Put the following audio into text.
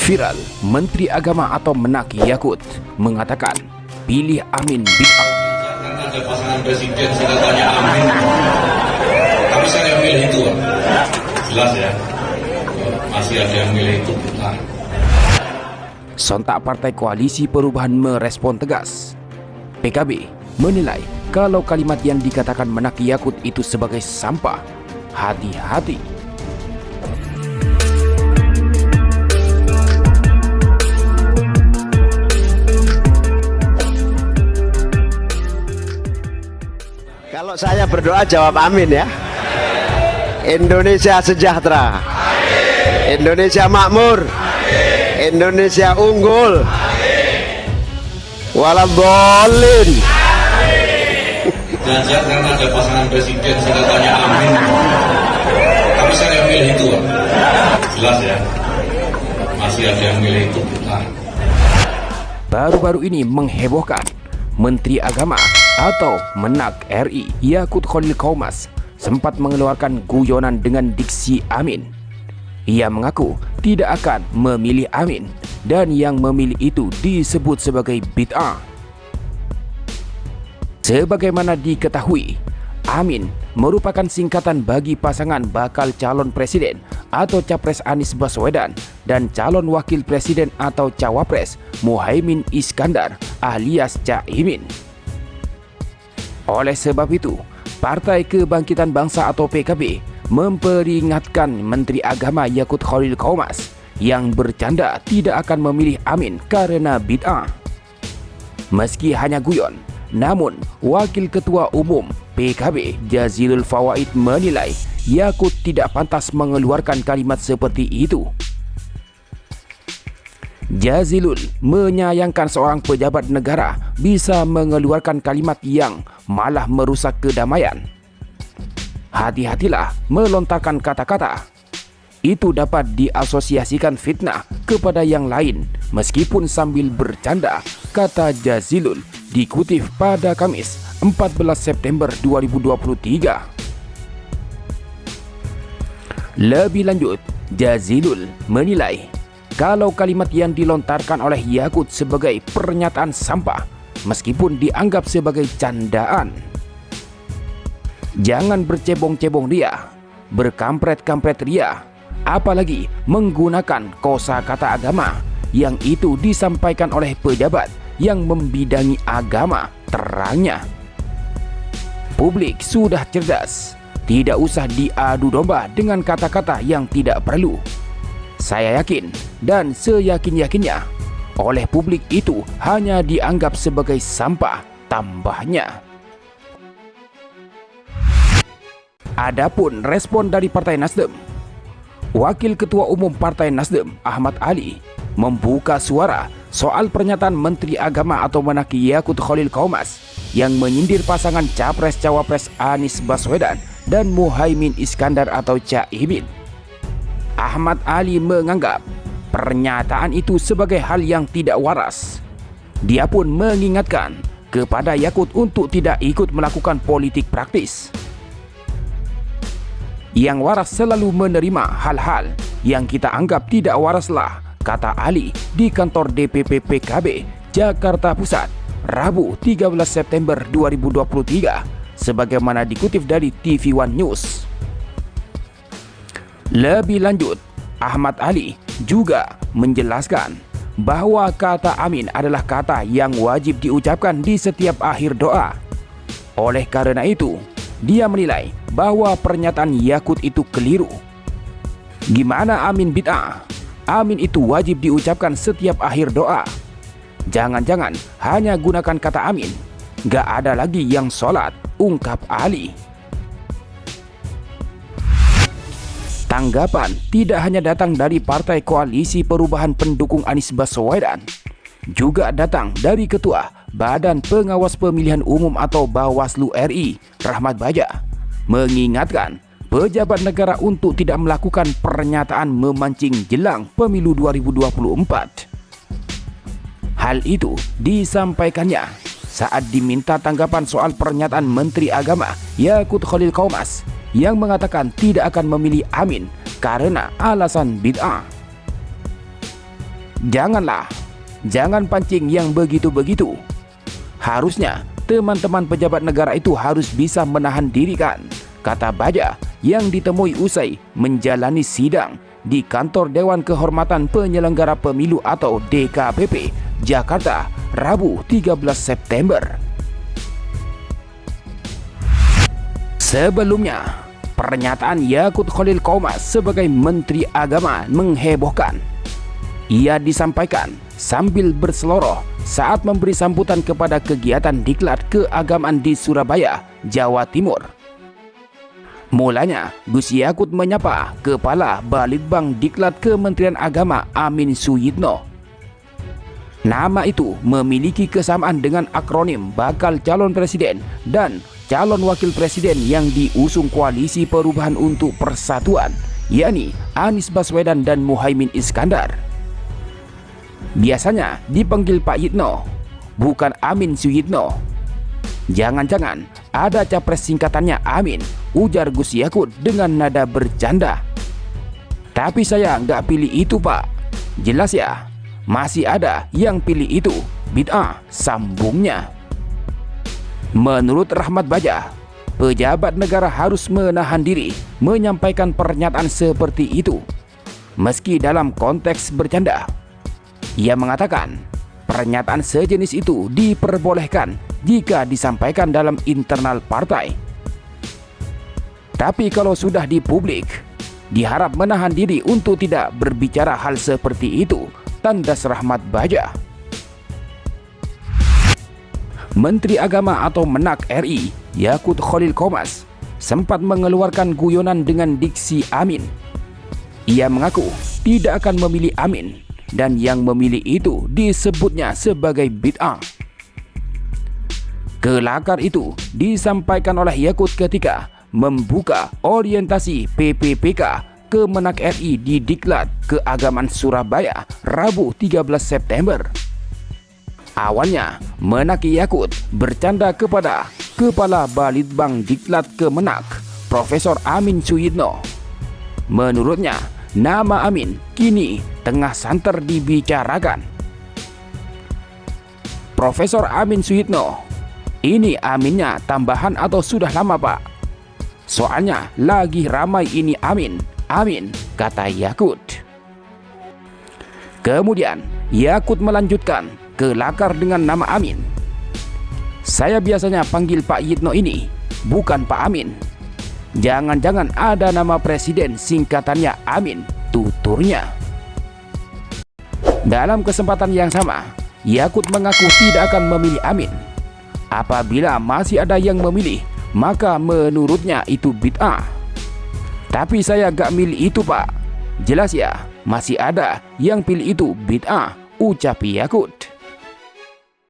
Viral, Menteri Agama atau Menak Yakut mengatakan pilih Amin bid'ah. Karena ada pasangan presiden, saya tanya Amin, tapi saya yang milih itu, jelas ya, masih ada yang milih itu. Sontak Partai Koalisi Perubahan merespon tegas. PKB menilai kalau kalimat yang dikatakan Menak Yakut itu sebagai sampah, hati-hati. Kalau saya berdoa jawab amin ya. Indonesia sejahtera. Indonesia makmur. Indonesia unggul. Waladhdallin. Jangan karena ada pasangan presiden, saya tanya Amin, tapi saya yang milih itu, jelas ya, masih ada yang milih itu. Baru-baru ini menghebohkan, Menteri Agama atau Menak RI Yakut Khalil Qomas sempat mengeluarkan guyonan dengan diksi Amin. Ia mengaku tidak akan memilih Amin dan yang memilih itu disebut sebagai bid'ah. Sebagaimana diketahui, Amin merupakan singkatan bagi pasangan bakal calon presiden atau Capres Anies Baswedan dan calon wakil presiden atau Cawapres Muhaimin Iskandar alias Caimin. Oleh sebab itu, Partai Kebangkitan Bangsa atau PKB memperingatkan Menteri Agama Yakut Khalil Qomas yang bercanda tidak akan memilih Amin karena bid'ah. Meski hanya guyon, namun Wakil Ketua Umum PKB Jazilul Fawaid menilai Yakut tidak pantas mengeluarkan kalimat seperti itu. Jazilul menyayangkan seorang pejabat negara bisa mengeluarkan kalimat yang malah merusak kedamaian. Hati-hatilah melontarkan kata-kata. Itu dapat diasosiasikan fitnah kepada yang lain meskipun sambil bercanda, kata Jazilul dikutip pada Kamis 14 September 2023. Lebih lanjut, Jazilul menilai kalau kalimat yang dilontarkan oleh Yakut sebagai pernyataan sampah meskipun dianggap sebagai candaan. Jangan bercebong-cebong ria, berkampret-kampret ria, apalagi menggunakan kosakata agama yang itu disampaikan oleh pejabat yang membidangi agama, terangnya. Publik sudah cerdas, tidak usah diadu domba dengan kata-kata yang tidak perlu. Saya yakin dan seyakin-yakinnya oleh publik itu hanya dianggap sebagai sampah, tambahnya. Adapun respon dari Partai Nasdem, Wakil Ketua Umum Partai Nasdem Ahmad Ali membuka suara soal pernyataan Menteri Agama atau Menak Yakut Khalil Qomas yang menyindir pasangan Capres-Cawapres Anies Baswedan dan Muhaimin Iskandar atau Caimin. Ahmad Ali menganggap pernyataan itu sebagai hal yang tidak waras. Dia pun mengingatkan kepada Yakut untuk tidak ikut melakukan politik praktis. Yang waras selalu menerima hal-hal yang kita anggap tidak waraslah, kata Ali di kantor DPP PKB Jakarta Pusat Rabu 13 September 2023 sebagaimana dikutip dari TV One News. Lebih lanjut, Ahmad Ali juga menjelaskan bahwa kata amin adalah kata yang wajib diucapkan di setiap akhir doa. Oleh karena itu, dia menilai bahwa pernyataan Yakut itu keliru. Gimana amin bid'ah? Amin itu wajib diucapkan setiap akhir doa. Jangan-jangan hanya gunakan kata amin, gak ada lagi yang sholat, ungkap Ali. Tanggapan tidak hanya datang dari Partai Koalisi Perubahan pendukung Anies Baswedan, juga datang dari Ketua Badan Pengawas Pemilihan Umum atau Bawaslu RI, Rahmat Baja, mengingatkan pejabat negara untuk tidak melakukan pernyataan memancing jelang pemilu 2024. Hal itu disampaikannya saat diminta tanggapan soal pernyataan Menteri Agama Yakut Khalil Qomas yang mengatakan tidak akan memilih Amin karena alasan bid'ah. Jangan pancing yang begitu-begitu. Harusnya teman-teman pejabat negara itu harus bisa menahan diri kan, kata Baja yang ditemui usai menjalani sidang di kantor Dewan Kehormatan Penyelenggara Pemilu atau DKPP, Jakarta, Rabu 13 September. Sebelumnya, pernyataan Yakut Khalil Qomas sebagai Menteri Agama menghebohkan. Ia disampaikan sambil berseloroh saat memberi sambutan kepada kegiatan diklat keagamaan di Surabaya, Jawa Timur. Mulanya, Gus Yakut menyapa Kepala Balitbang Diklat Kementerian Agama Amin Suyitno. Nama itu memiliki kesamaan dengan akronim bakal calon presiden dan calon wakil presiden yang diusung Koalisi Perubahan untuk Persatuan, yakni Anies Baswedan dan Muhaimin Iskandar. Biasanya dipanggil Pak Yitno, bukan Amin Suyitno. Jangan-jangan ada capres singkatannya Amin, ujar Gus Yakut dengan nada bercanda. Tapi saya nggak pilih itu Pak. Jelas ya, masih ada yang pilih itu, bid'ah, sambungnya. Menurut Rahmat Baja, pejabat negara harus menahan diri menyampaikan pernyataan seperti itu, meski dalam konteks bercanda. Ia mengatakan, pernyataan sejenis itu diperbolehkan jika disampaikan dalam internal partai. Tapi kalau sudah di publik, diharap menahan diri untuk tidak berbicara hal seperti itu, tandas Rahmat Baja. Menteri Agama atau Menak RI, Yakut Khalil Qomas, sempat mengeluarkan guyonan dengan diksi Amin. Ia mengaku tidak akan memilih Amin, dan yang memilih itu disebutnya sebagai bid'ah. Kelakar itu disampaikan oleh Yakut ketika membuka orientasi PPPK Kemenak RI di Diklat Keagamaan Surabaya, Rabu 13 September. Awalnya, Menaki Yakut bercanda kepada Kepala Balitbang Diklat Kemenak, Profesor Amin Suyitno. Menurutnya, nama Amin kini tengah santer dibicarakan. Profesor Amin Suyitno, ini Aminnya tambahan atau sudah lama Pak? Soalnya lagi ramai ini Amin, kata Yakut. Kemudian Yakut melanjutkan kelakar dengan nama Amin. Saya biasanya panggil Pak Yitno ini, bukan Pak Amin. Jangan-jangan ada nama presiden singkatannya Amin, tuturnya. Dalam kesempatan yang sama, Yakut mengaku tidak akan memilih Amin. Apabila masih ada yang memilih, maka menurutnya itu bid'ah. Tapi saya gak milih itu Pak. Jelas ya, masih ada yang pilih itu bid'ah, ucap Yakut.